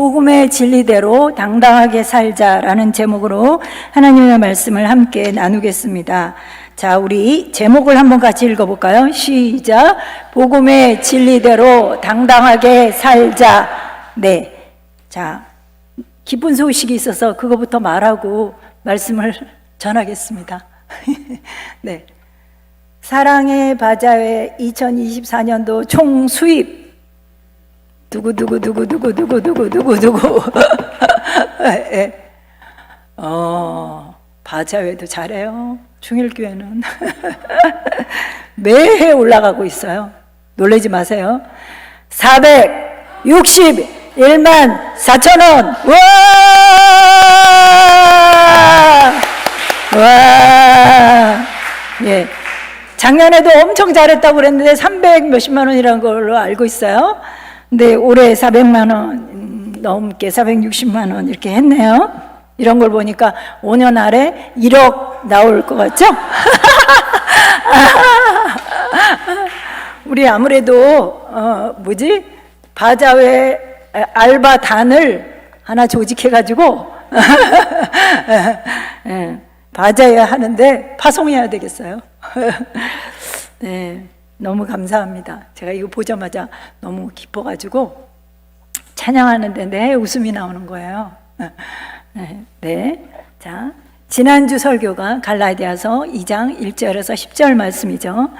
복음의 진리대로 당당하게 살자라는 제목으로 하나님의 말씀을 함께 나누겠습니다. 자, 우리 제목을 한번 같이 읽어볼까요? 시작. 복음의 진리대로 당당하게 살자. 네. 자, 기쁜 소식이 있어서 그거부터 말하고 말씀을 전하겠습니다. 네. 사랑의 바자회 2024년도 총 수입 누구 바자회도 잘해요. 중일교회는 매해 올라가고 있어요. 놀라지 마세요. 461만 4천원. 와! 예. 작년에도 엄청 잘했다고 그랬는데 300 몇십만 원이라는 걸로 알고 있어요. 근데 올해 400만 원 넘게 460만 원 이렇게 했네요. 이런 걸 보니까 5년 아래 1억 나올 것 같죠? 우리 아무래도 바자회 알바단을 하나 조직해가지고 바자회 하는데 파송해야 되겠어요. 네. 너무 감사합니다. 제가 이거 보자마자 너무 기뻐가지고 찬양하는데 내 웃음이 나오는 거예요. 네. 자, 지난주 설교가 갈라디아서 2장 1절에서 10절 말씀이죠.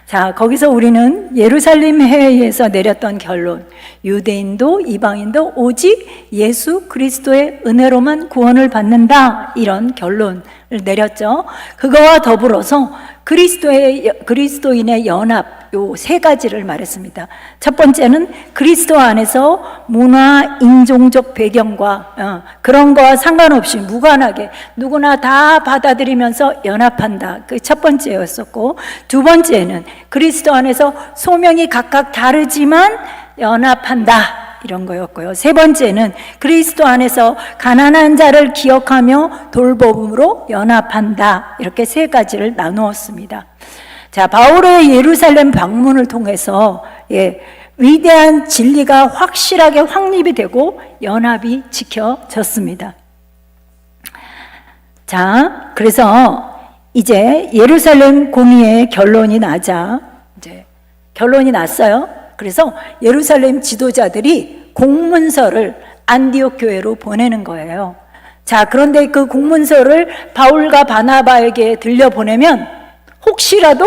자, 거기서 우리는 예루살렘 회의에서 내렸던 결론, 유대인도 이방인도 오직 예수 그리스도의 은혜로만 구원을 받는다, 이런 결론을 내렸죠. 그거와 더불어서 그리스도인의 연합, 요 세 가지를 말했습니다. 첫 번째는 그리스도 안에서 문화, 인종적 배경과 그런 거와 상관없이 무관하게 누구나 다 받아들이면서 연합한다. 그 첫 번째였었고, 두 번째는 그리스도 안에서 소명이 각각 다르지만 연합한다, 이런 거였고요. 세 번째는 그리스도 안에서 가난한 자를 기억하며 돌봄으로 연합한다. 이렇게 세 가지를 나누었습니다. 자, 바울의 예루살렘 방문을 통해서 위대한 진리가 확실하게 확립이 되고 연합이 지켜졌습니다. 자, 그래서 이제 예루살렘 공의의 결론이 나자, 이제 결론이 났어요. 그래서 예루살렘 지도자들이 공문서를 안디옥 교회로 보내는 거예요. 자, 그런데 그 공문서를 바울과 바나바에게 들려보내면 혹시라도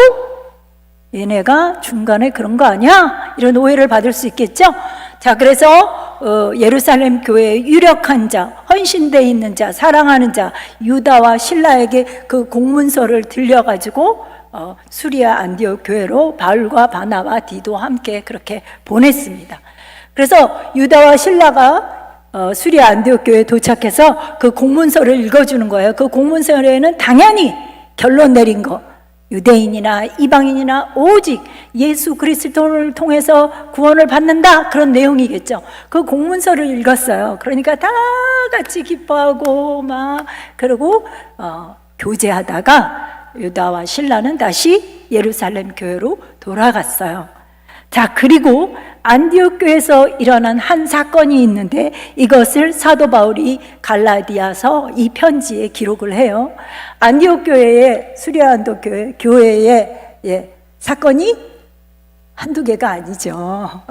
얘네가 중간에 그런 거 아니야? 이런 오해를 받을 수 있겠죠? 자, 그래서 예루살렘 교회의 유력한 자, 헌신되어 있는 자, 사랑하는 자 유다와 실라에게 그 공문서를 들려가지고 수리아 안디옥 교회로 바울과 바나바, 디도 함께 그렇게 보냈습니다. 그래서 유다와 실라가 수리아 안디옥 교회에 도착해서 그 공문서를 읽어주는 거예요. 그 공문서에는 당연히 결론 내린 거, 유대인이나 이방인이나 오직 예수 그리스도를 통해서 구원을 받는다, 그런 내용이겠죠. 그 공문서를 읽었어요. 그러니까 다 같이 기뻐하고 그러고 교제하다가 유다와 실라는 다시 예루살렘 교회로 돌아갔어요. 자, 그리고 안디옥 교회에서 일어난 한 사건이 있는데 이것을 사도 바울이 갈라디아서 이 편지에 기록을 해요. 안디옥 교회의 수리아 안디옥 교회의 사건이 한두 개가 아니죠.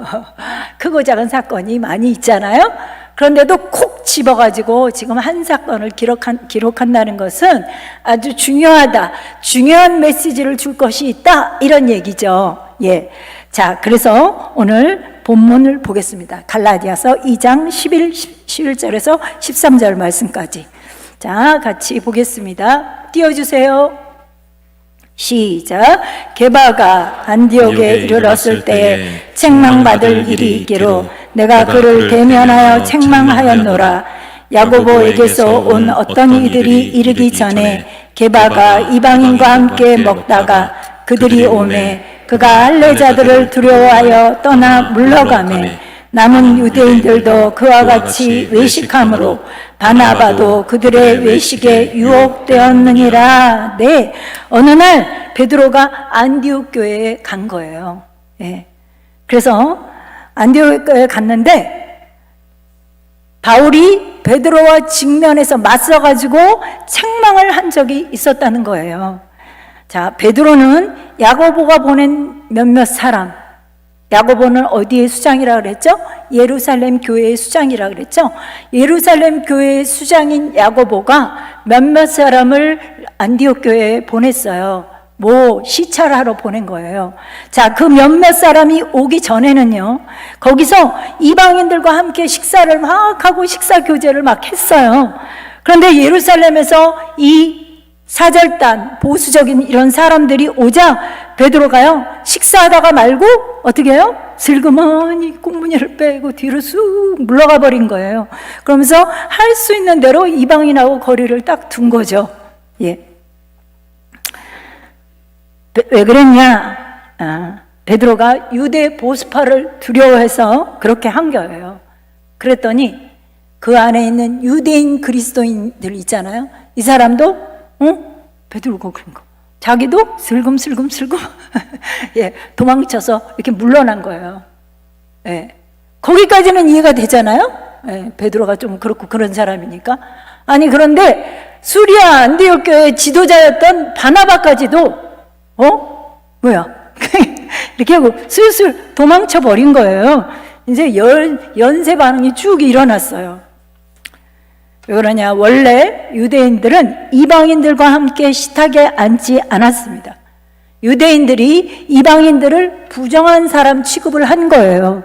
크고 작은 사건이 많이 있잖아요. 그런데도 콕 집어가지고 지금 한 사건을 기록한다는 것은 아주 중요하다, 중요한 메시지를 줄 것이 있다, 이런 얘기죠. 자, 그래서 오늘 본문을 보겠습니다. 갈라디아서 2장 11절에서 13절 말씀까지. 자, 같이 보겠습니다. 띄워주세요. 시작. 게바가 안디옥에 이르렀을 때에 책망받을 일이 있기로 내가 그를 대면하여 책망하였노라. 야고보에게서 온 어떤 이들이 이르기 전에 게바가 이방인과 함께 먹다가 그들이 오매 그가 할례자들을 두려워하여 떠나 물러가매 남은 유대인들도 그와 같이 외식함으로 바나바도 그들의 외식에 유혹되었느니라. 네, 어느 날 베드로가 안디옥 교회에 간 거예요. 그래서 안디옥 교회에 갔는데 바울이 베드로와 직면해서 맞서가지고 책망을 한 적이 있었다는 거예요. 자, 베드로는 야고보가 보낸 몇몇 사람, 야고보는 어디의 수장이라 그랬죠? 예루살렘 교회의 수장이라 그랬죠? 예루살렘 교회의 수장인 야고보가 몇몇 사람을 안디옥 교회에 보냈어요. 시찰을 하러 보낸 거예요. 자, 그 몇몇 사람이 오기 전에는요, 거기서 이방인들과 함께 식사를 막 하고 식사 교제를 막 했어요. 그런데 예루살렘에서 이 사절단, 보수적인 이런 사람들이 오자 베드로가요, 식사하다가 말고 어떻게 해요? 슬그머니 꽁무니를 빼고 뒤로 쑥 물러가 버린 거예요. 그러면서 할 수 있는 대로 이방인하고 거리를 딱 둔 거죠. 예. 왜 그랬냐? 베드로가 유대 보수파를 두려워해서 그렇게 한 거예요. 그랬더니 그 안에 있는 유대인 그리스도인들 있잖아요. 이 사람도 베드로가 그런 거. 자기도 슬금슬금 예, 도망쳐서 이렇게 물러난 거예요. 예. 거기까지는 이해가 되잖아요. 예, 베드로가 좀 그렇고 그런 사람이니까. 아니, 그런데 수리아 안디옥 교회 지도자였던 바나바까지도 이렇게 하고 슬슬 도망쳐 버린 거예요. 이제 연쇄 반응이 쭉 일어났어요. 왜 그러냐? 원래 유대인들은 이방인들과 함께 식탁에 앉지 않았습니다. 유대인들이 이방인들을 부정한 사람 취급을 한 거예요.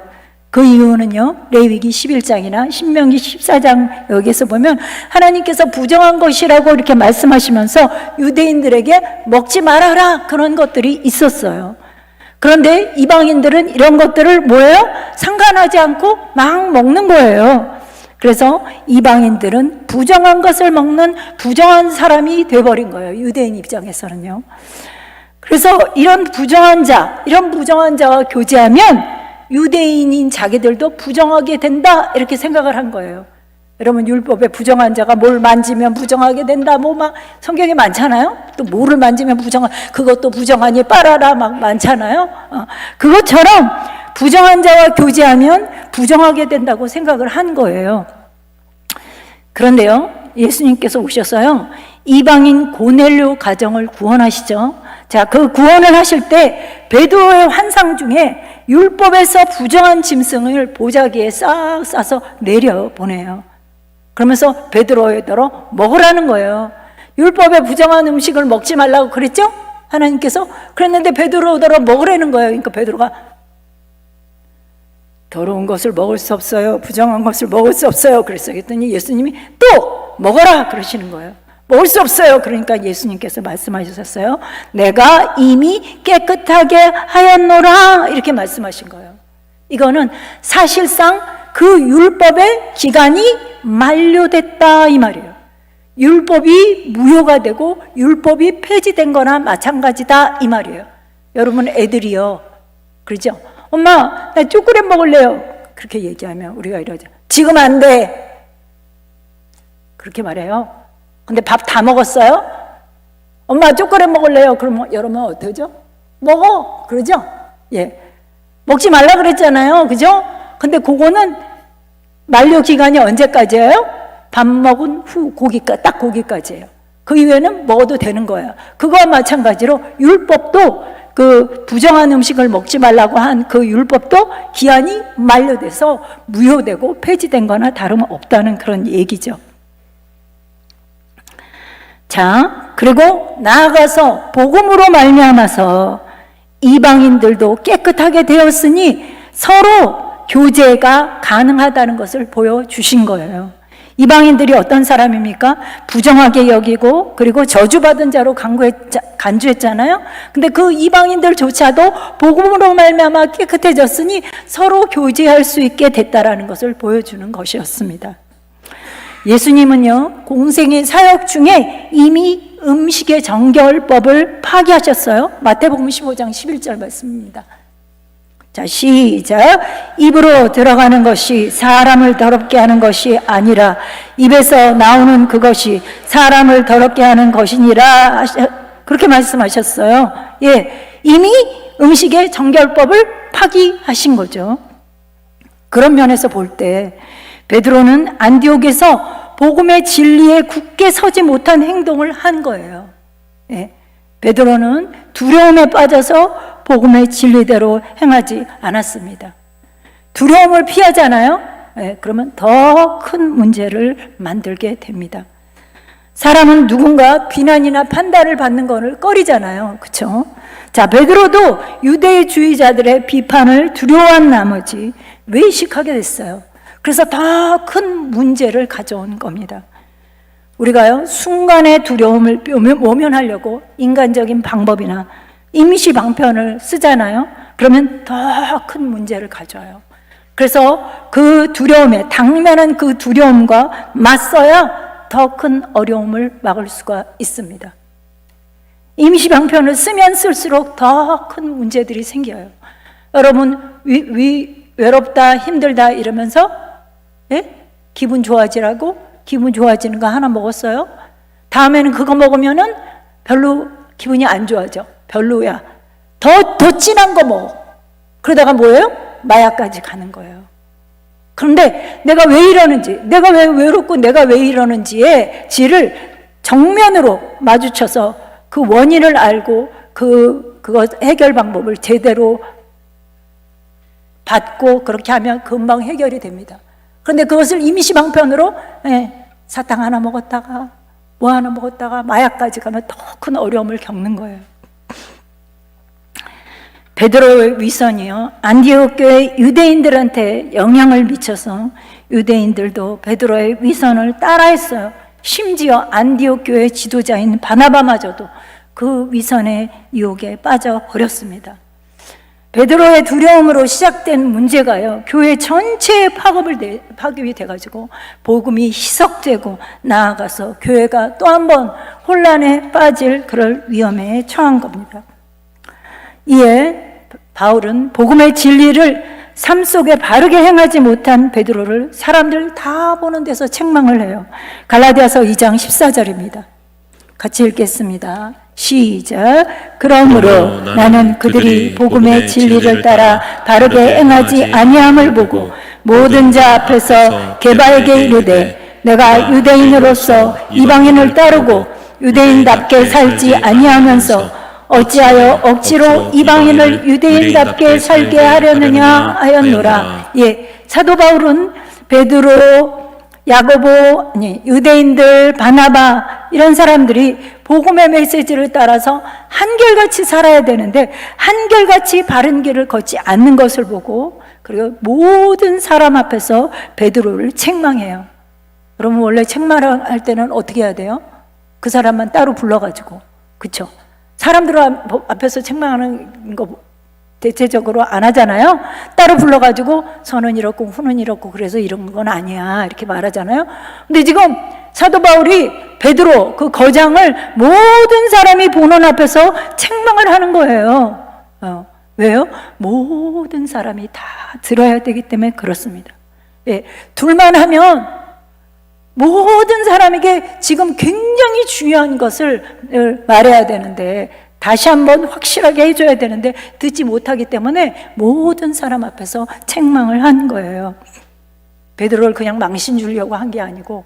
그 이유는요, 레위기 11장이나 신명기 14장 여기에서 보면 하나님께서 부정한 것이라고 이렇게 말씀하시면서 유대인들에게 먹지 말아라, 그런 것들이 있었어요. 그런데 이방인들은 이런 것들을 뭐예요? 상관하지 않고 막 먹는 거예요. 그래서 이방인들은 부정한 것을 먹는 부정한 사람이 돼버린 거예요. 유대인 입장에서는요. 그래서 이런 부정한 자와 교제하면 유대인인 자기들도 부정하게 된다, 이렇게 생각을 한 거예요. 여러분, 율법에 부정한 자가 뭘 만지면 부정하게 된다, 막 성경에 많잖아요. 또 뭐를 만지면 그것도 부정하니 빨아라, 막 많잖아요. 그것처럼 부정한 자와 교제하면 부정하게 된다고 생각을 한 거예요. 그런데요, 예수님께서 오셔서요, 이방인 고넬료 가정을 구원하시죠. 자, 그 구원을 하실 때 베드로의 환상 중에 율법에서 부정한 짐승을 보자기에 싹 싸서 내려보내요. 그러면서 베드로에더러 먹으라는 거예요. 율법에 부정한 음식을 먹지 말라고 그랬죠? 하나님께서. 그랬는데 베드로더러 먹으라는 거예요. 그러니까 베드로가 더러운 것을 먹을 수 없어요, 부정한 것을 먹을 수 없어요, 그랬어요. 그랬더니 예수님이 또 먹어라 그러시는 거예요. 먹을 수 없어요. 그러니까 예수님께서 말씀하셨어요. 내가 이미 깨끗하게 하였노라, 이렇게 말씀하신 거예요. 이거는 사실상 그 율법의 기간이 만료됐다, 이 말이에요. 율법이 무효가 되고 율법이 폐지된 거나 마찬가지다, 이 말이에요. 여러분, 애들이요, 그러죠? 엄마, 나 초콜릿 먹을래요. 그렇게 얘기하면 우리가 이러죠. 지금 안 돼. 그렇게 말해요. 근데 밥 다 먹었어요? 엄마, 초콜릿 먹을래요? 그러면 여러분 어떠죠? 먹어. 그러죠? 예. 먹지 말라 그랬잖아요. 그죠? 근데 그거는 만료 기간이 언제까지예요? 밥 먹은 후 딱 고기까지예요. 그 이후에는 먹어도 되는 거예요. 그거와 마찬가지로 율법도 그 부정한 음식을 먹지 말라고 한 그 율법도 기한이 만료돼서 무효되고 폐지된 거나 다름없다는 그런 얘기죠. 자, 그리고 나아가서 복음으로 말미암아서 이방인들도 깨끗하게 되었으니 서로 교제가 가능하다는 것을 보여주신 거예요. 이방인들이 어떤 사람입니까? 부정하게 여기고 그리고 저주받은 자로 간주했잖아요. 근데 그 이방인들조차도 복음으로 말미암아 깨끗해졌으니 서로 교제할 수 있게 됐다라는 것을 보여주는 것이었습니다. 예수님은요, 공생의 사역 중에 이미 음식의 정결법을 파기하셨어요. 마태복음 15장 11절 말씀입니다. 자, 시작. 입으로 들어가는 것이 사람을 더럽게 하는 것이 아니라 입에서 나오는 그것이 사람을 더럽게 하는 것이니라, 그렇게 말씀하셨어요. 예, 이미 음식의 정결법을 파기하신 거죠. 그런 면에서 볼 때 베드로는 안디옥에서 복음의 진리에 굳게 서지 못한 행동을 한 거예요. 예. 베드로는 두려움에 빠져서 복음의 진리대로 행하지 않았습니다. 두려움을 피하잖아요. 예. 그러면 더 큰 문제를 만들게 됩니다. 사람은 누군가 비난이나 판단을 받는 것을 꺼리잖아요. 그렇죠? 자, 베드로도 유대주의자들의 비판을 두려워한 나머지 외식하게 됐어요. 그래서 더 큰 문제를 가져온 겁니다. 우리가요, 순간의 두려움을 모면하려고 인간적인 방법이나 임시 방편을 쓰잖아요. 그러면 더 큰 문제를 가져와요. 그래서 그 두려움에, 당면한 그 두려움과 맞서야 더 큰 어려움을 막을 수가 있습니다. 임시 방편을 쓰면 쓸수록 더 큰 문제들이 생겨요. 여러분, 외롭다, 힘들다 이러면서 예? 기분 좋아지라고 기분 좋아지는 거 하나 먹었어요? 다음에는 그거 먹으면은 별로 기분이 안 좋아져. 별로야. 더 진한 거 먹어. 그러다가 뭐예요? 마약까지 가는 거예요. 그런데 내가 왜 이러는지, 내가 왜 외롭고 내가 왜 이러는지의 지를 정면으로 마주쳐서 그 원인을 알고 그거 해결 방법을 제대로 받고 그렇게 하면 금방 해결이 됩니다. 그런데 그것을 임시 방편으로 사탕 하나 먹었다가 뭐 하나 먹었다가 마약까지 가면 더 큰 어려움을 겪는 거예요. 베드로의 위선이요, 안디옥 교회 유대인들한테 영향을 미쳐서 유대인들도 베드로의 위선을 따라했어요. 심지어 안디옥 교회 지도자인 바나바마저도 그 위선의 유혹에 빠져버렸습니다. 베드로의 두려움으로 시작된 문제가요, 교회 전체의 파급이 돼가지고 복음이 희석되고 나아가서 교회가 또 한 번 혼란에 빠질 그럴 위험에 처한 겁니다. 이에 바울은 복음의 진리를 삶 속에 바르게 행하지 못한 베드로를 사람들 다 보는 데서 책망을 해요. 갈라디아서 2장 14절입니다. 같이 읽겠습니다. 시작. 그러므로 나는 그들이 복음의 진리를 따라 바르게 행하지 아니함을 보고 모든 자 앞에서 게바에게 이르되 내가 유대인으로서 이방인을 따르고 유대인답게 살지 아니하면서 어찌하여 억지로 이방인을 유대인답게 살게 하려느냐 하였노라. 예, 사도 바울은 베드로, 야고보, 유대인들, 바나바 이런 사람들이 복음의 메시지를 따라서 한결같이 살아야 되는데 한결같이 바른 길을 걷지 않는 것을 보고 그리고 모든 사람 앞에서 베드로를 책망해요. 여러분, 원래 책망할 때는 어떻게 해야 돼요? 그 사람만 따로 불러가지고, 그렇죠? 사람들 앞에서 책망하는 거 대체적으로 안 하잖아요. 따로 불러가지고 선은 이렇고 후는 이렇고 그래서 이런 건 아니야 이렇게 말하잖아요. 근데 지금 사도 바울이 베드로 그 거장을 모든 사람이 보는 앞에서 책망을 하는 거예요. 왜요? 모든 사람이 다 들어야 되기 때문에 그렇습니다. 예, 둘만 하면 모든 사람에게 지금 굉장히 중요한 것을 말해야 되는데 다시 한번 확실하게 해줘야 되는데 듣지 못하기 때문에 모든 사람 앞에서 책망을 한 거예요. 베드로를 그냥 망신 주려고 한 게 아니고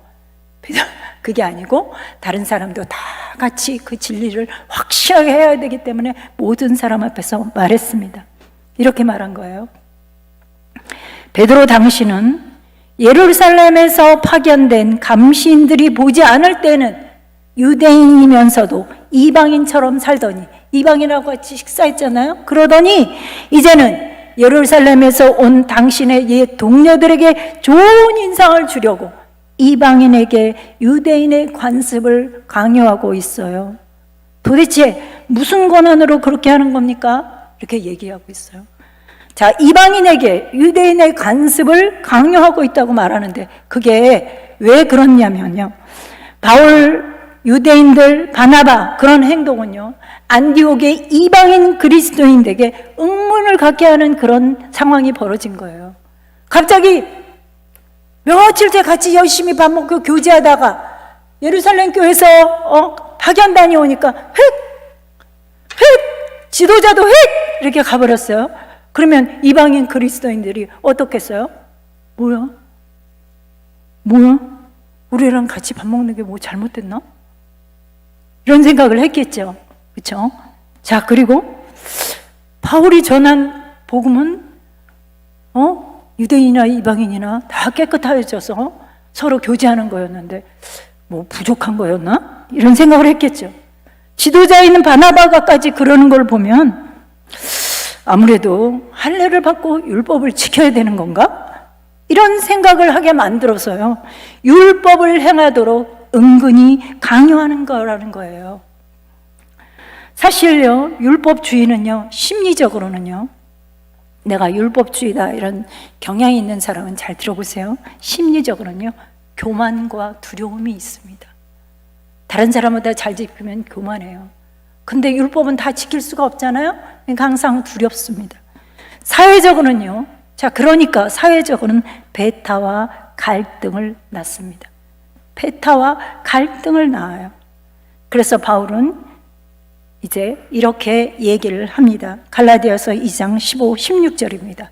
그게 아니고 다른 사람도 다 같이 그 진리를 확실하게 해야 되기 때문에 모든 사람 앞에서 말했습니다. 이렇게 말한 거예요. 베드로 당신은 예루살렘에서 파견된 감시인들이 보지 않을 때는 유대인이면서도 이방인처럼 살더니, 이방인하고 같이 식사했잖아요. 그러더니 이제는 예루살렘에서 온 당신의 옛 동료들에게 좋은 인상을 주려고 이방인에게 유대인의 관습을 강요하고 있어요. 도대체 무슨 권한으로 그렇게 하는 겁니까? 이렇게 얘기하고 있어요. 자, 이방인에게 유대인의 관습을 강요하고 있다고 말하는데 그게 왜 그렇냐면요, 바울, 유대인들, 바나바 그런 행동은요, 안디옥의 이방인 그리스도인들에게 응문을 갖게 하는 그런 상황이 벌어진 거예요. 갑자기 며칠째 같이 열심히 밥 먹고 교제하다가 예루살렘 교회에서 파견단이 오니까 휙 지도자도 휙 이렇게 가버렸어요. 그러면 이방인 그리스도인들이 어떻겠어요? 뭐야? 뭐야? 우리랑 같이 밥 먹는 게 뭐 잘못됐나? 이런 생각을 했겠죠. 그렇죠? 자, 그리고 바울이 전한 복음은 유대인이나 이방인이나 다 깨끗해져서 서로 교제하는 거였는데 뭐 부족한 거였나? 이런 생각을 했겠죠. 지도자인 바나바가까지 그러는 걸 보면 아무래도 할례를 받고 율법을 지켜야 되는 건가? 이런 생각을 하게 만들어서요, 율법을 행하도록 은근히 강요하는 거라는 거예요. 사실요, 율법주의는요, 심리적으로는요, 내가 율법주의다 이런 경향이 있는 사람은 잘 들어보세요. 심리적으로는요, 교만과 두려움이 있습니다. 다른 사람보다 잘 지키면 교만해요. 근데 율법은 다 지킬 수가 없잖아요. 그러니까 항상 두렵습니다. 사회적으로는요, 자, 그러니까 사회적으로는 배타와 갈등을 낳습니다. 배타와 갈등을 낳아요. 그래서 바울은 이제 이렇게 얘기를 합니다. 갈라디아서 2장 15, 16절입니다.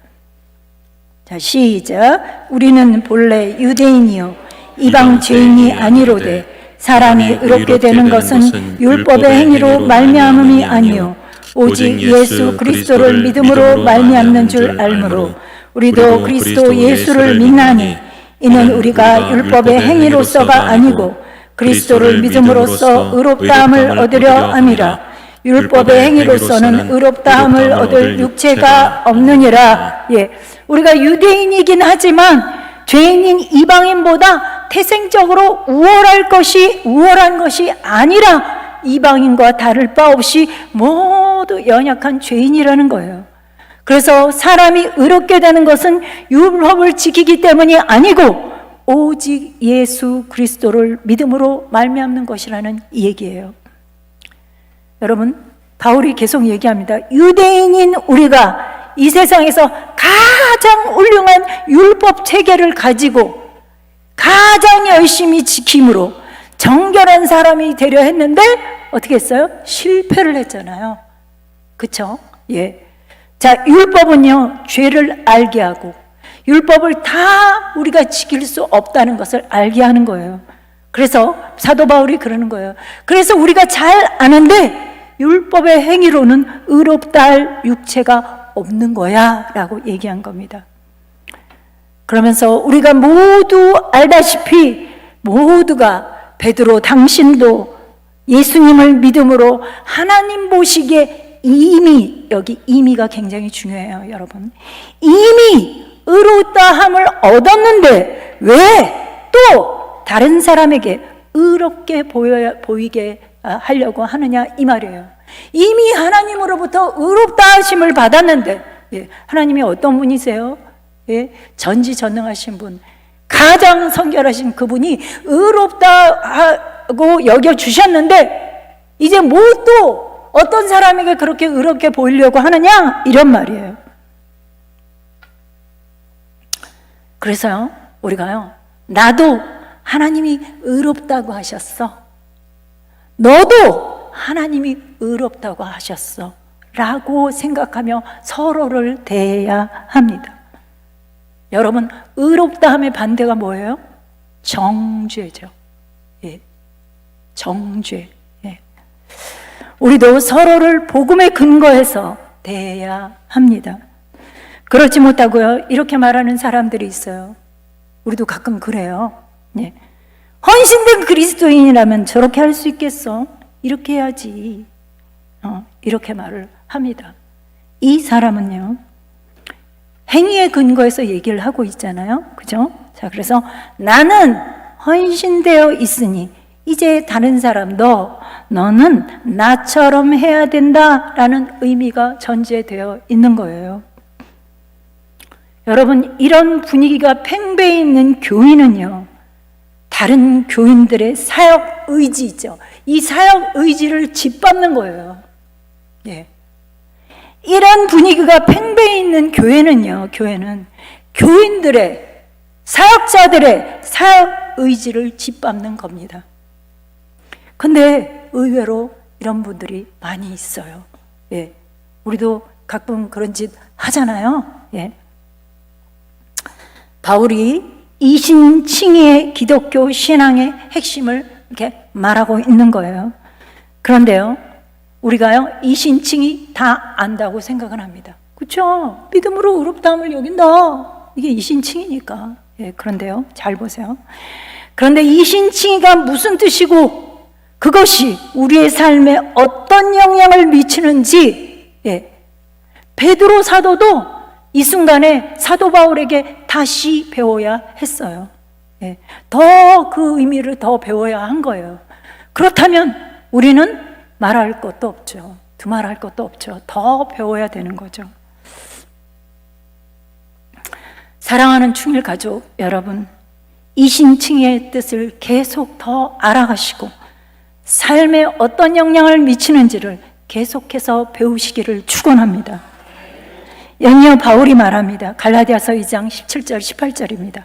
자, 시작. 우리는 본래 유대인이요 이방 죄인이 아니로되 사람이 의롭게 되는 것은 율법의 행위로 말미암음이 아니요 오직 예수 그리스도를 믿음으로 말미암는 줄 알므로 우리도 그리스도 예수를 믿나니 이는 우리가 율법의 행위로서가 아니고 그리스도를 믿음으로써 의롭다함을 얻으려 함이라. 율법의 행위로서는 의롭다함을 얻을 육체가 없느니라. 예, 우리가 유대인이긴 하지만 죄인인 이방인보다 태생적으로 우월한 것이 아니라 이방인과 다를 바 없이 모두 연약한 죄인이라는 거예요. 그래서 사람이 의롭게 되는 것은 율법을 지키기 때문이 아니고 오직 예수 그리스도를 믿음으로 말미암는 것이라는 얘기예요. 여러분, 바울이 계속 얘기합니다. 유대인인 우리가 이 세상에서 가장 훌륭한 율법 체계를 가지고 가장 열심히 지킴으로 정결한 사람이 되려 했는데 어떻게 했어요? 실패를 했잖아요. 그렇죠? 예. 자, 율법은요, 죄를 알게 하고 율법을 다 우리가 지킬 수 없다는 것을 알게 하는 거예요. 그래서 사도 바울이 그러는 거예요. 그래서 우리가 잘 아는데 율법의 행위로는 의롭다 할 육체가 없는 거야 라고 얘기한 겁니다. 그러면서 우리가 모두 알다시피 모두가 베드로 당신도 예수님을 믿음으로 하나님 보시기에 이미, 여기 이미가 굉장히 중요해요, 여러분. 이미 의롭다함을 얻었는데 왜 또 다른 사람에게 의롭게 보이게 하려고 하느냐 이 말이에요. 이미 하나님으로부터 의롭다 하심을 받았는데, 예, 하나님이 어떤 분이세요? 예, 전지전능하신 분, 가장 성결하신 그분이 의롭다 하고 여겨주셨는데 이제 뭐 또 어떤 사람에게 그렇게 의롭게 보이려고 하느냐 이런 말이에요. 그래서요, 우리가요, 나도 하나님이 의롭다고 하셨어, 너도 하나님이 의롭다고 하셨어 라고 생각하며 서로를 대해야 합니다. 여러분, 의롭다함의 반대가 뭐예요? 정죄죠. 예, 정죄. 예. 우리도 서로를 복음에 근거해서 대해야 합니다. 그렇지 못하고요, 이렇게 말하는 사람들이 있어요. 우리도 가끔 그래요. 예. 헌신된 그리스도인이라면 저렇게 할 수 있겠어? 이렇게 해야지. 이렇게 말을 합니다. 이 사람은요, 행위에 근거해서 얘기를 하고 있잖아요. 그죠? 자, 그래서 나는 헌신되어 있으니 이제 다른 사람, 너는 나처럼 해야 된다라는 의미가 전제되어 있는 거예요. 여러분, 이런 분위기가 팽배해 있는 교인은요, 다른 교인들의 사역 의지죠. 이 사역 의지를 짓밟는 거예요. 예. 이런 분위기가 팽배해 있는 교회는 교인들의, 사역자들의 사역 의지를 짓밟는 겁니다. 근데 의외로 이런 분들이 많이 있어요. 예. 우리도 가끔 그런 짓 하잖아요. 예. 바울이 이신칭의의 기독교 신앙의 핵심을 이렇게 말하고 있는 거예요. 그런데요, 우리가요, 이신칭의 다 안다고 생각은 합니다. 그렇죠? 믿음으로 의롭다함을 여긴다. 이게 이신칭의니까. 예, 그런데요, 잘 보세요. 그런데 이신칭의가 무슨 뜻이고 그것이 우리의 삶에 어떤 영향을 미치는지, 예, 베드로 사도도 이 순간에 사도 바울에게 다시 배워야 했어요. 예, 더 그 의미를 더 배워야 한 거예요. 그렇다면 우리는 말할 것도 없죠. 두말할 것도 없죠. 더 배워야 되는 거죠. 사랑하는 충일 가족 여러분, 이신칭의의 뜻을 계속 더 알아가시고 삶에 어떤 영향을 미치는지를 계속해서 배우시기를 축원합니다. 연이어 바울이 말합니다. 갈라디아서 2장 17절 18절입니다.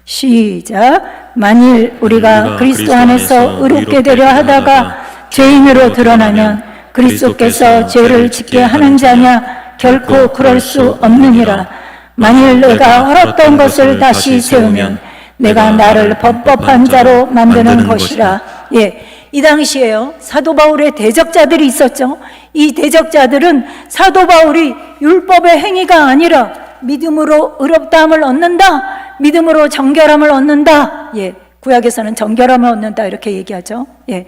시작. 만일 우리가 그리스도 안에서 의롭게 되려 하다가 죄인으로 드러나면 그리스도께서 죄를 짓게 하는 자냐? 결코 그럴 수 없느니라. 만일 내가 헐었던 것을 다시 세우면 내가 나를 법법한 자로 만드는 것이라. 예, 이 당시에요, 사도 바울의 대적자들이 있었죠. 이 대적자들은 사도 바울이 율법의 행위가 아니라 믿음으로 의롭다함을 얻는다, 믿음으로 정결함을 얻는다. 예, 구약에서는 정결함을 얻는다 이렇게 얘기하죠. 예,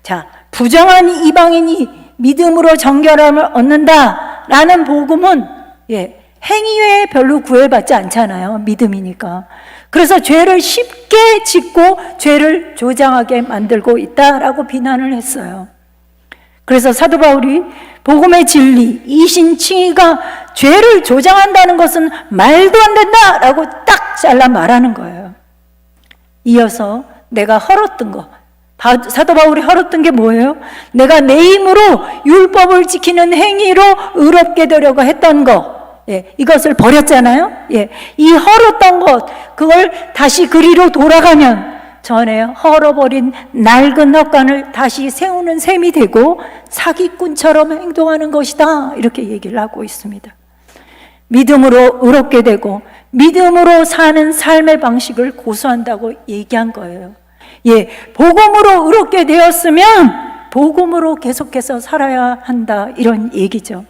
자, 부정한 이방인이 믿음으로 정결함을 얻는다라는 복음은, 예, 행위 외에 별로 구애받지 않잖아요. 믿음이니까. 그래서 죄를 쉽게 짓고 죄를 조장하게 만들고 있다라고 비난을 했어요. 그래서 사도 바울이 복음의 진리, 이신칭의가 죄를 조장한다는 것은 말도 안 된다라고 딱 잘라 말하는 거예요. 이어서 내가 헐었던 거, 사도 바울이 헐었던 게 뭐예요? 내가 내 힘으로 율법을 지키는 행위로 의롭게 되려고 했던 거, 예, 이것을 버렸잖아요. 예, 이 헐었던 것, 그걸 다시 그리로 돌아가면 전에 헐어버린 낡은 헛간을 다시 세우는 셈이 되고 사기꾼처럼 행동하는 것이다, 이렇게 얘기를 하고 있습니다. 믿음으로 의롭게 되고 믿음으로 사는 삶의 방식을 고수한다고 얘기한 거예요. 예, 복음으로 의롭게 되었으면 복음으로 계속해서 살아야 한다, 이런 얘기죠.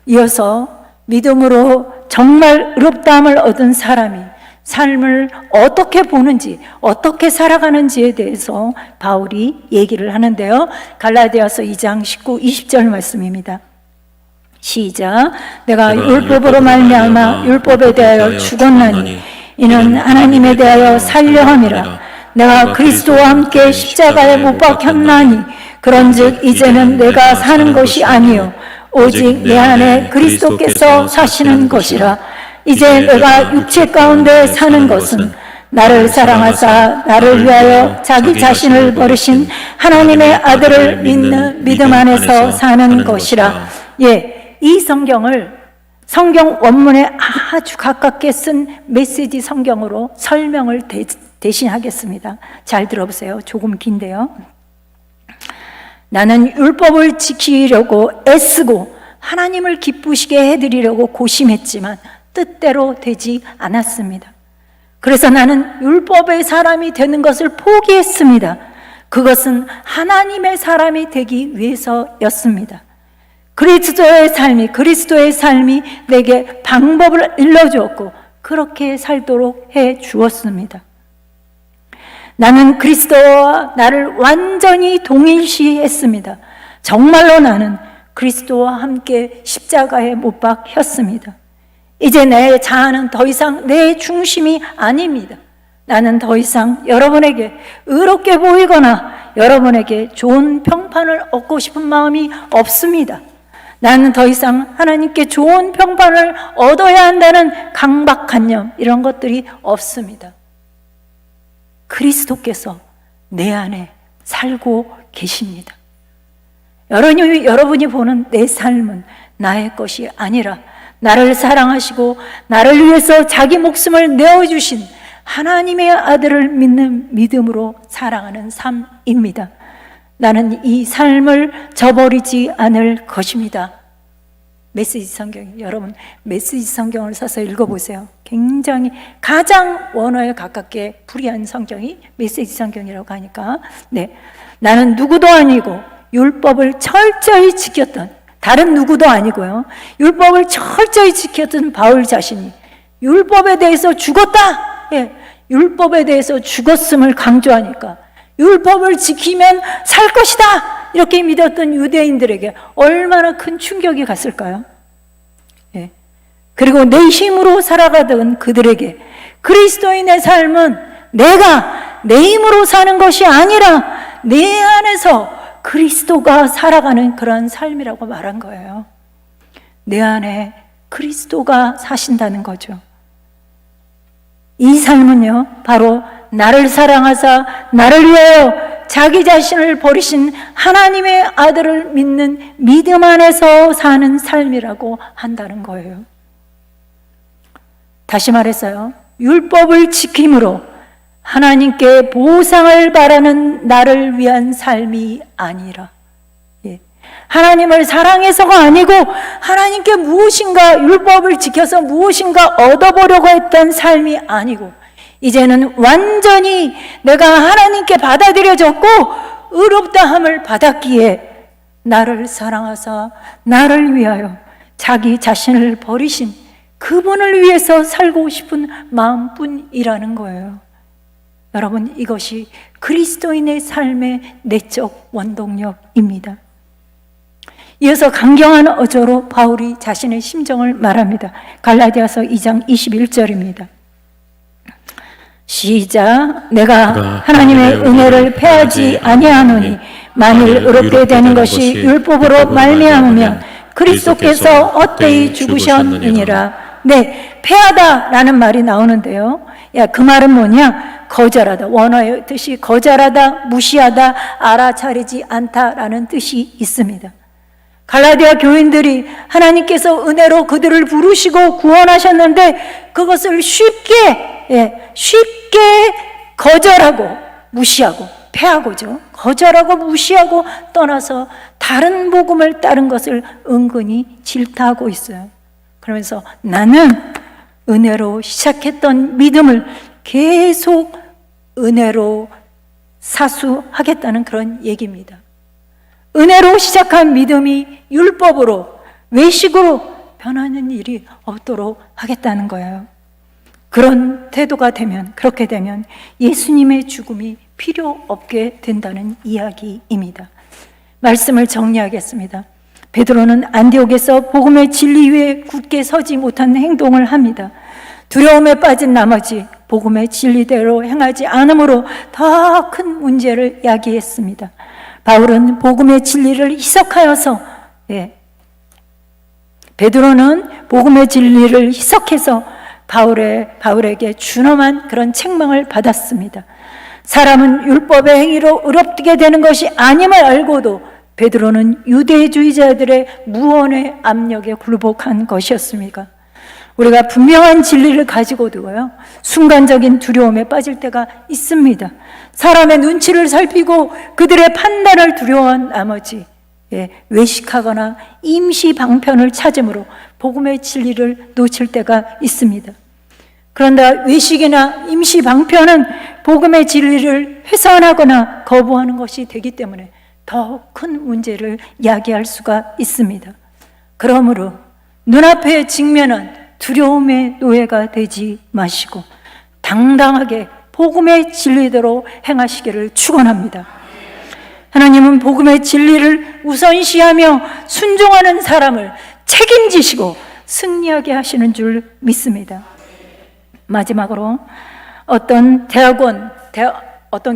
이어서 믿음으로 정말 의롭다함을 얻은 사람이 삶을 어떻게 보는지, 어떻게 살아가는지에 대해서 바울이 얘기를 하는데요. 갈라디아서 2장 19, 20절 말씀입니다. 시작. 내가 율법으로 말미암아 율법에 대하여 죽었나니 이는 하나님에 대하여 살려 함이라. 내가 그리스도와 함께 십자가에 못 박혔나니 그런즉 이제는 내가 사는 것이 아니요 오직 내 안에 그리스도께서 사시는 것이라. 이제 내가 육체 가운데 사는 것은 나를 사랑하사 나를 위하여 자기 자신을 버리신 하나님의 아들을 믿는 믿음 안에서 사는 것이라. 예, 이 성경을 성경 원문에 아주 가깝게 쓴 메시지 성경으로 설명을 대신하겠습니다. 잘 들어보세요. 조금 긴데요. 나는 율법을 지키려고 애쓰고 하나님을 기쁘시게 해드리려고 고심했지만 뜻대로 되지 않았습니다. 그래서 나는 율법의 사람이 되는 것을 포기했습니다. 그것은 하나님의 사람이 되기 위해서였습니다. 그리스도의 삶이 내게 방법을 일러주었고 그렇게 살도록 해 주었습니다. 나는 그리스도와 나를 완전히 동일시했습니다. 정말로 나는 그리스도와 함께 십자가에 못 박혔습니다. 이제 내 자아는 더 이상 내 중심이 아닙니다. 나는 더 이상 여러분에게 의롭게 보이거나 여러분에게 좋은 평판을 얻고 싶은 마음이 없습니다. 나는 더 이상 하나님께 좋은 평판을 얻어야 한다는 강박관념, 이런 것들이 없습니다. 그리스도께서 내 안에 살고 계십니다. 여러분이 보는 내 삶은 나의 것이 아니라 나를 사랑하시고 나를 위해서 자기 목숨을 내어주신 하나님의 아들을 믿는 믿음으로 살아가는 삶입니다. 나는 이 삶을 저버리지 않을 것입니다. 메시지 성경, 여러분 메시지 성경을 사서 읽어보세요. 굉장히 가장 원어에 가깝게 풀이한 성경이 메시지 성경이라고 하니까, 네, 나는 누구도 아니고 율법을 철저히 지켰던, 다른 누구도 아니고요, 율법을 철저히 지켰던 바울 자신이 율법에 대해서 죽었다, 율법에 대해서 죽었음을 강조하니까 율법을 지키면 살 것이다 이렇게 믿었던 유대인들에게 얼마나 큰 충격이 갔을까요? 그리고 내 힘으로 살아가던 그들에게 그리스도인의 삶은 내가 내 힘으로 사는 것이 아니라 내 안에서 그리스도가 살아가는 그런 삶이라고 말한 거예요. 내 안에 그리스도가 사신다는 거죠. 이 삶은요, 바로 나를 사랑하사 나를 위하여 자기 자신을 버리신 하나님의 아들을 믿는 믿음 안에서 사는 삶이라고 한다는 거예요. 다시 말해서요, 율법을 지킴으로 하나님께 보상을 바라는 나를 위한 삶이 아니라, 하나님을 사랑해서가 아니고 하나님께 무엇인가 율법을 지켜서 무엇인가 얻어보려고 했던 삶이 아니고, 이제는 완전히 내가 하나님께 받아들여졌고 의롭다함을 받았기에 나를 사랑하사 나를 위하여 자기 자신을 버리신 그분을 위해서 살고 싶은 마음뿐이라는 거예요. 여러분, 이것이 그리스도인의 삶의 내적 원동력입니다. 이어서 강경한 어조로 바울이 자신의 심정을 말합니다. 갈라디아서 2장 21절입니다. 시작. 내가 하나님의 은혜를 패하지 아니하노니 만일 의롭게 되는 것이 율법으로 말미암으면 그리스도께서 헛되이 죽으셨느니라. 네, 패하다라는 말이 나오는데요, 그 말은 뭐냐? 거절하다, 원어의 뜻이 거절하다, 무시하다, 알아차리지 않다라는 뜻이 있습니다. 갈라디아 교인들이 하나님께서 은혜로 그들을 부르시고 구원하셨는데 그것을 쉽게 거절하고 무시하고, 패하고죠, 거절하고 무시하고 떠나서 다른 복음을 따른 것을 은근히 질타하고 있어요. 그러면서 나는 은혜로 시작했던 믿음을 계속 은혜로 사수하겠다는 그런 얘기입니다. 은혜로 시작한 믿음이 율법으로, 외식으로 변하는 일이 없도록 하겠다는 거예요. 그런 태도가 되면, 그렇게 되면 예수님의 죽음이 필요 없게 된다는 이야기입니다. 말씀을 정리하겠습니다. 베드로는 안디옥에서 복음의 진리 위에 굳게 서지 못한 행동을 합니다. 두려움에 빠진 나머지 복음의 진리대로 행하지 않으므로 더 큰 문제를 야기했습니다. 바울은 복음의 진리를 희석하여서, 베드로는 복음의 진리를 희석해서 바울에게 준엄한 그런 책망을 받았습니다. 사람은 율법의 행위로 의롭게 되는 것이 아님을 알고도 베드로는 유대주의자들의 무언의 압력에 굴복한 것이었습니까? 우리가 분명한 진리를 가지고도요, 순간적인 두려움에 빠질 때가 있습니다. 사람의 눈치를 살피고 그들의 판단을 두려워한 나머지 외식하거나 임시 방편을 찾음으로 복음의 진리를 놓칠 때가 있습니다. 그런데 외식이나 임시 방편은 복음의 진리를 훼손하거나 거부하는 것이 되기 때문에 더 큰 문제를 야기할 수가 있습니다. 그러므로 눈앞에 직면한 두려움의 노예가 되지 마시고 당당하게 복음의 진리대로 행하시기를 축원합니다. 하나님은 복음의 진리를 우선시하며 순종하는 사람을 책임지시고 승리하게 하시는 줄 믿습니다. 마지막으로 어떤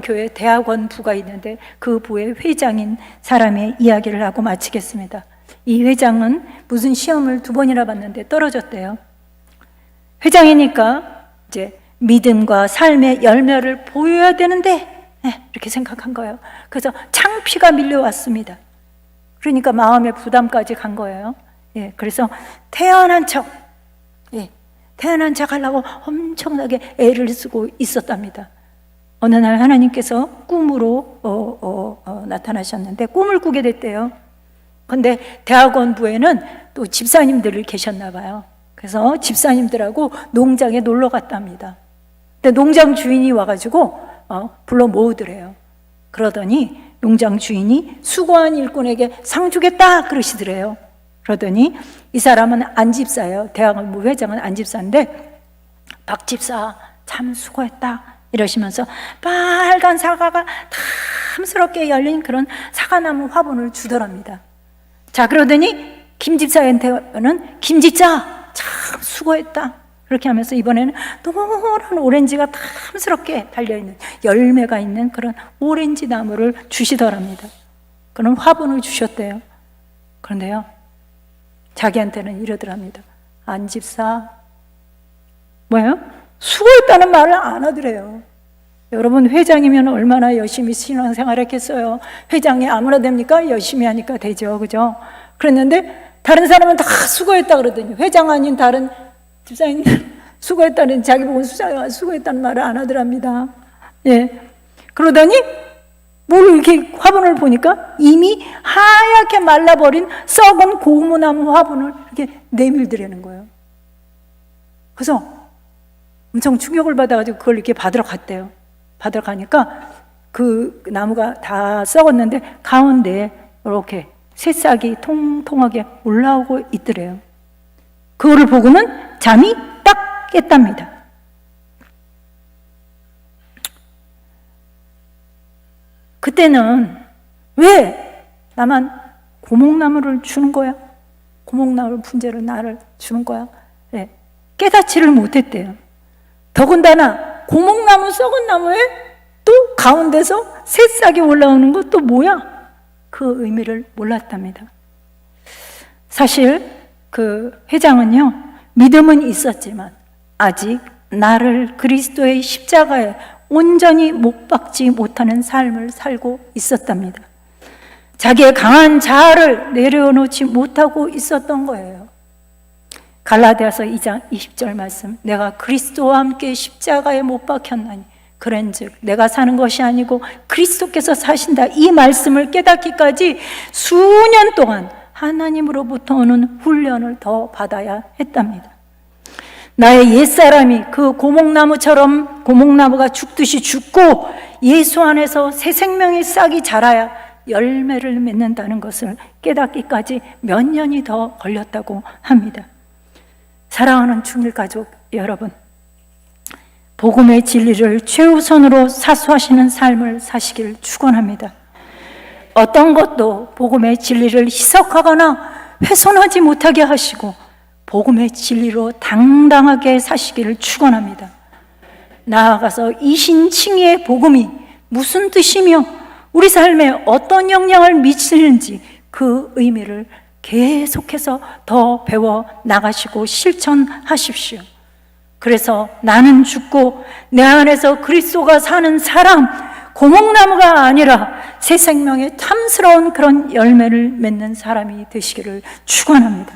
교회 대학원 부가 있는데 그 부의 회장인 사람의 이야기를 하고 마치겠습니다. 이 회장은 무슨 시험을 2번이나 봤는데 떨어졌대요. 회장이니까 이제 믿음과 삶의 열매를 보여야 되는데 이렇게 생각한 거예요. 그래서 창피가 밀려왔습니다. 그러니까 마음의 부담까지 간 거예요. 그래서 태어난 척 하려고 엄청나게 애를 쓰고 있었답니다. 어느 날 하나님께서 꿈으로 나타나셨는데 꿈을 꾸게 됐대요. 근데 대학원부에는 또 집사님들이 계셨나 봐요. 그래서 집사님들하고 농장에 놀러 갔답니다. 근데 농장 주인이 와가지고 불러 모으더래요. 그러더니 농장 주인이 수고한 일꾼에게 상 주겠다 그러시더래요. 그러더니 이 사람은 안 집사예요. 대학원부 회장은 안 집사인데 박 집사 참 수고했다 이러시면서 빨간 사과가 탐스럽게 열린 그런 사과나무 화분을 주더랍니다. 자, 그러더니 김 집사한테는 김 집사 참 수고했다 그렇게 하면서 이번에는 노란 오렌지가 탐스럽게 달려있는 열매가 있는 그런 오렌지 나무를 주시더랍니다. 그런 화분을 주셨대요. 그런데요, 자기한테는 이러더랍니다. 안 집사 뭐예요? 수고했다는 말을 안 하더래요. 여러분, 회장이면 얼마나 열심히 신앙생활 했겠어요. 회장이 아무나 됩니까? 열심히 하니까 되죠, 그죠? 그랬는데 다른 사람은 다 수고했다 그러더니 회장 아닌 다른 집사님들 수고했다는, 자기 보고 수고했다는 말을 안 하더랍니다. 예. 그러더니 뭘 이렇게 화분을 보니까 이미 하얗게 말라버린 썩은 고무나무 화분을 이렇게 내밀더라는 거예요. 그래서 엄청 충격을 받아가지고 그걸 이렇게 받으러 갔대요. 받으러 가니까 그 나무가 다 썩었는데 가운데에 이렇게 새싹이 통통하게 올라오고 있더래요. 그거를 보고는 잠이 딱 깼답니다. 그때는 왜 나만 고목나무를 주는 거야? 고목나무 분재로 나를 주는 거야? 네. 깨닫지를 못했대요. 더군다나 고목나무, 썩은 나무에 또 가운데서 새싹이 올라오는 것도 뭐야? 그 의미를 몰랐답니다. 사실 그 회장은요, 믿음은 있었지만 아직 나를 그리스도의 십자가에 온전히 못 박지 못하는 삶을 살고 있었답니다. 자기의 강한 자아를 내려놓지 못하고 있었던 거예요. 갈라디아서 2장 20절 말씀, 내가 그리스도와 함께 십자가에 못 박혔나니 그런즉 내가 사는 것이 아니고 그리스도께서 사신다, 이 말씀을 깨닫기까지 수년 동안 하나님으로부터 오는 훈련을 더 받아야 했답니다. 나의 옛사람이 그 고목나무처럼 고목나무가 죽듯이 죽고 예수 안에서 새 생명의 싹이 자라야 열매를 맺는다는 것을 깨닫기까지 몇 년이 더 걸렸다고 합니다. 사랑하는 중일 가족 여러분, 복음의 진리를 최우선으로 사수하시는 삶을 사시길 축원합니다. 어떤 것도 복음의 진리를 희석하거나 훼손하지 못하게 하시고 복음의 진리로 당당하게 사시기를 축원합니다. 나아가서 이신칭의의 복음이 무슨 뜻이며 우리 삶에 어떤 영향을 미치는지 그 의미를 계속해서 더 배워 나가시고 실천하십시오. 그래서 나는 죽고 내 안에서 그리스도가 사는 사람, 고목나무가 아니라 새 생명의 탐스러운 그런 열매를 맺는 사람이 되시기를 축원합니다.